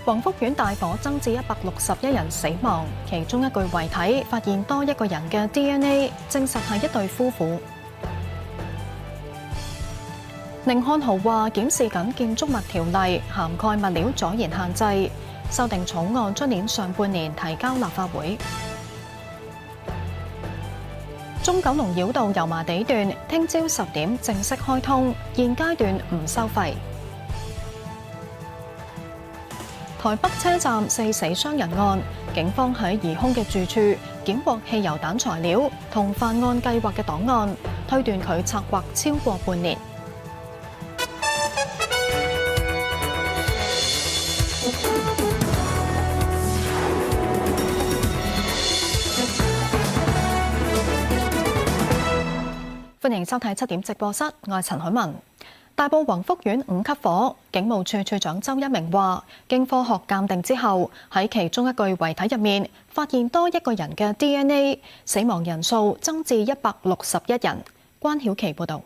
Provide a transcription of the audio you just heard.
宏福苑大火增至161人死亡，其中一具遺體發現多一個人嘅 DNA， 證實係一對夫婦。寧漢豪話檢視緊建築物條例，涵蓋物料阻燃限制，修訂草案出年上半年提交立法會。中九龍繞道油麻地段聽朝10點正式開通，現階段唔收費。台北車站4死傷人案，警方喺疑兇嘅住處檢獲汽油彈材料同犯案計劃嘅檔案，推斷佢策劃超過半年。歡迎收睇7點直播室，我係陳海文。大埔宏福苑5級火，警務處處長周一鳴話，經科學鑑定之後，喺其中一具遺體入面發現多一個人嘅 DNA， 死亡人數增至161人。關曉琪報導。